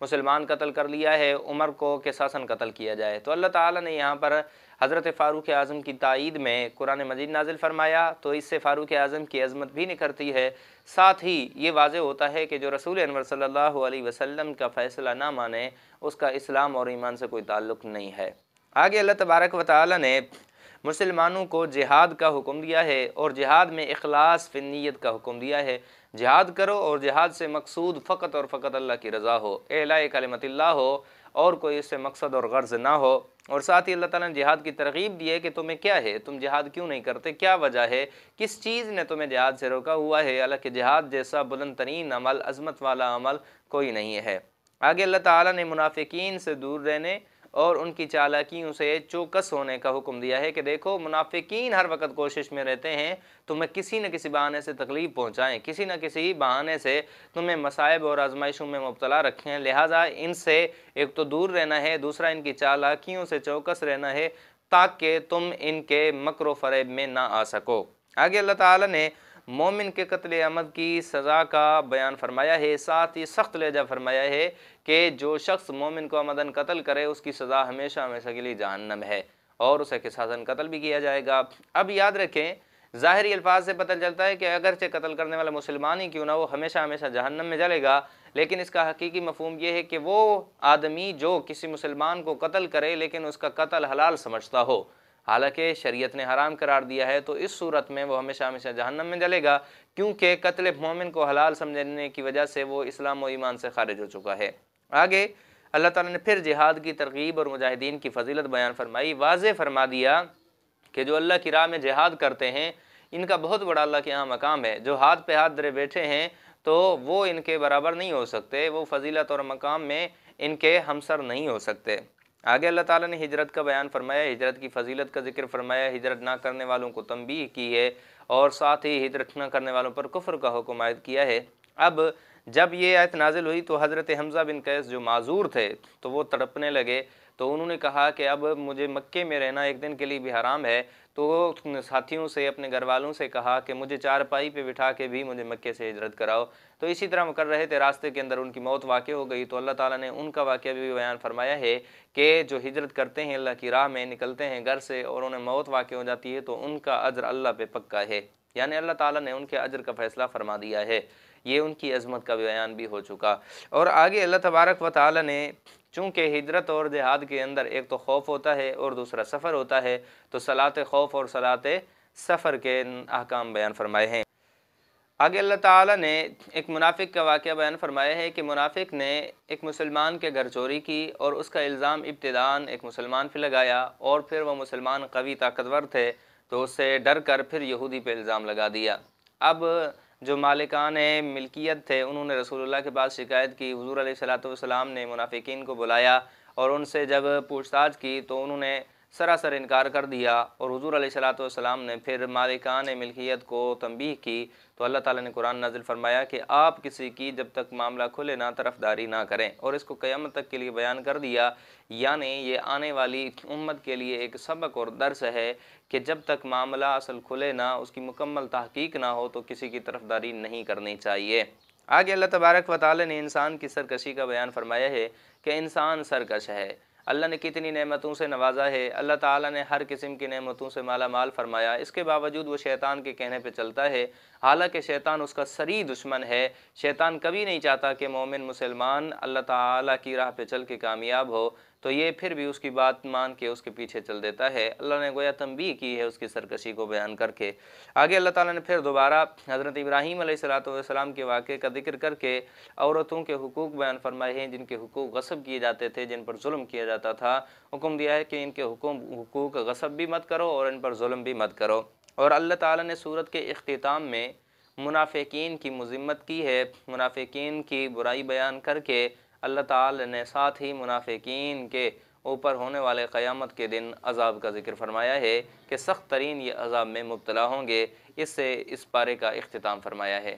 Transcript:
مسلمان قتل کر لیا ہے، عمر کو قصاصاً قتل کیا جائے۔ تو اللہ تعالیٰ نے یہاں پر حضرت فاروق اعظم کی تائید میں قرآن مجید نازل فرمایا، تو اس سے فاروق اعظم کی عظمت بھی نکھرتی ہے، ساتھ ہی یہ واضح ہوتا ہے کہ جو رسول انور صلی اللہ علیہ وسلم کا فیصلہ نہ مانے اس کا اسلام اور ایمان سے کوئی تعلق نہیں ہے۔ آگے اللہ تبارک و تعالیٰ نے مسلمانوں کو جہاد کا حکم دیا ہے، اور جہاد میں اخلاص فی النیت کا حکم دیا ہے۔ جہاد کرو اور جہاد سے مقصود فقط اور فقط اللہ کی رضا ہو، اعلاء کلمت اللہ ہو، اور کوئی اس سے مقصد اور غرض نہ ہو۔ اور ساتھ ہی اللہ تعالیٰ نے جہاد کی ترغیب دی ہے کہ تمہیں کیا ہے، تم جہاد کیوں نہیں کرتے، کیا وجہ ہے، کس چیز نے تمہیں جہاد سے روکا ہوا ہے، حالانکہ جہاد جیسا بلند ترین عمل، عظمت والا عمل کوئی نہیں ہے۔ آگے اللہ تعالیٰ نے منافقین سے دور رہنے اور ان کی چالاکیوں سے چوکس ہونے کا حکم دیا ہے کہ دیکھو منافقین ہر وقت کوشش میں رہتے ہیں تمہیں کسی نہ کسی بہانے سے تکلیف پہنچائیں، کسی نہ کسی بہانے سے تمہیں مصائب اور آزمائشوں میں مبتلا رکھیں، لہٰذا ان سے ایک تو دور رہنا ہے، دوسرا ان کی چالاکیوں سے چوکس رہنا ہے تاکہ تم ان کے مکر و فریب میں نہ آ سکو۔ آگے اللہ تعالیٰ نے مومن کے قتل عمد کی سزا کا بیان فرمایا ہے، ساتھ ہی سخت لہجہ فرمایا ہے کہ جو شخص مومن کو عمدن قتل کرے اس کی سزا ہمیشہ ہمیشہ کے لیے جہنم ہے، اور اسے قصاصاً قتل بھی کیا جائے گا۔ اب یاد رکھیں ظاہری الفاظ سے پتہ چلتا ہے کہ اگرچہ قتل کرنے والا مسلمان ہی کیوں نہ وہ ہمیشہ ہمیشہ جہنم میں جلے گا، لیکن اس کا حقیقی مفہوم یہ ہے کہ وہ آدمی جو کسی مسلمان کو قتل کرے لیکن اس کا قتل حلال سمجھتا ہو، حالانکہ شریعت نے حرام قرار دیا ہے، تو اس صورت میں وہ ہمیشہ ہمیشہ جہنم میں جلے گا، کیونکہ قتل مومن کو حلال سمجھنے کی وجہ سے وہ اسلام و ایمان سے خارج ہو چکا ہے۔ آگے اللہ تعالیٰ نے پھر جہاد کی ترغیب اور مجاہدین کی فضیلت بیان فرمائی، واضح فرما دیا کہ جو اللہ کی راہ میں جہاد کرتے ہیں ان کا بہت بڑا اللہ کے یہاں مقام ہے، جو ہاتھ پہ ہاتھ دھرے بیٹھے ہیں تو وہ ان کے برابر نہیں ہو سکتے، وہ فضیلت اور مقام میں ان کے ہمسر نہیں ہو سکتے۔ آگے اللہ تعالیٰ نے ہجرت کا بیان فرمایا، ہجرت کی فضیلت کا ذکر فرمایا، ہجرت نہ کرنے والوں کو تنبیہ کی ہے، اور ساتھ ہی ہجرت نہ کرنے والوں پر کفر کا حکم عائد کیا ہے۔ اب جب یہ آیت نازل ہوئی تو حضرت حمزہ بن قیس جو معذور تھے تو وہ تڑپنے لگے، تو انہوں نے کہا کہ اب مجھے مکے میں رہنا ایک دن کے لیے بھی حرام ہے، تو وہ ساتھیوں سے اپنے گھر والوں سے کہا کہ مجھے چارپائی پہ بٹھا کے بھی مجھے مکے سے ہجرت کراؤ، تو اسی طرح وہ کر رہے تھے، راستے کے اندر ان کی موت واقع ہو گئی، تو اللہ تعالیٰ نے ان کا واقعہ بھی بیان فرمایا ہے کہ جو ہجرت کرتے ہیں اللہ کی راہ میں، نکلتے ہیں گھر سے اور انہیں موت واقع ہو جاتی ہے تو ان کا اجر اللہ پہ پکا ہے، یعنی اللہ تعالیٰ نے ان کے اجر کا فیصلہ فرما دیا ہے، یہ ان کی عظمت کا بیان بھی ہو چکا۔ اور آگے اللہ تبارک و تعالیٰ نے چونکہ ہجرت اور جہاد کے اندر ایک تو خوف ہوتا ہے اور دوسرا سفر ہوتا ہے، تو صلاۃ خوف اور صلاۃ سفر کے احکام بیان فرمائے ہیں۔ آگے اللہ تعالیٰ نے ایک منافق کا واقعہ بیان فرمایا ہے کہ منافق نے ایک مسلمان کے گھر چوری کی اور اس کا الزام ابتداءً ایک مسلمان پہ لگایا، اور پھر وہ مسلمان قوی طاقتور تھے تو اس سے ڈر کر پھر یہودی پہ الزام لگا دیا۔ اب جو مالکان ملکیت تھے انہوں نے رسول اللہ کے پاس شکایت کی، حضور علیہ الصلوۃ والسلام نے منافقین کو بلایا اور ان سے جب پوچھ تاچھ کی تو انہوں نے سراسر انکار کر دیا، اور حضور علیہ الصلوۃ والسلام نے پھر مالکان ملکیت کو تنبیہ کی، تو اللہ تعالیٰ نے قرآن نازل فرمایا کہ آپ کسی کی جب تک معاملہ کھلے نہ طرفداری نہ کریں، اور اس کو قیامت تک کے لیے بیان کر دیا، یعنی یہ آنے والی امت کے لیے ایک سبق اور درس ہے کہ جب تک معاملہ اصل کھلے نہ، اس کی مکمل تحقیق نہ ہو تو کسی کی طرفداری نہیں کرنی چاہیے۔ آگے اللہ تبارک و تعالیٰ نے انسان کی سرکشی کا بیان فرمایا ہے کہ انسان سرکش ہے، اللہ نے کتنی نعمتوں سے نوازا ہے، اللہ تعالیٰ نے ہر قسم کی نعمتوں سے مالا مال فرمایا، اس کے باوجود وہ شیطان کے کہنے پہ چلتا ہے، حالانکہ شیطان اس کا سری دشمن ہے، شیطان کبھی نہیں چاہتا کہ مومن مسلمان اللہ تعالیٰ کی راہ پہ چل کے کامیاب ہو، تو یہ پھر بھی اس کی بات مان کے اس کے پیچھے چل دیتا ہے۔ اللہ نے گویا تنبیہ کی ہے اس کی سرکشی کو بیان کر کے۔ آگے اللہ تعالیٰ نے پھر دوبارہ حضرت ابراہیم علیہ السلام کے واقعے کا ذکر کر کے عورتوں کے حقوق بیان فرمائے ہیں، جن کے حقوق غصب کیے جاتے تھے، جن پر ظلم کیا جاتا تھا، حکم دیا ہے کہ ان کے حقوق غصب بھی مت کرو اور ان پر ظلم بھی مت کرو۔ اور اللہ تعالیٰ نے سورت کے اختتام میں منافقین کی مذمت کی ہے، منافقین کی برائی بیان کر کے اللہ تعالیٰ نے ساتھ ہی منافقین کے اوپر ہونے والے قیامت کے دن عذاب کا ذکر فرمایا ہے کہ سخت ترین یہ عذاب میں مبتلا ہوں گے، اس سے اس پارے کا اختتام فرمایا ہے۔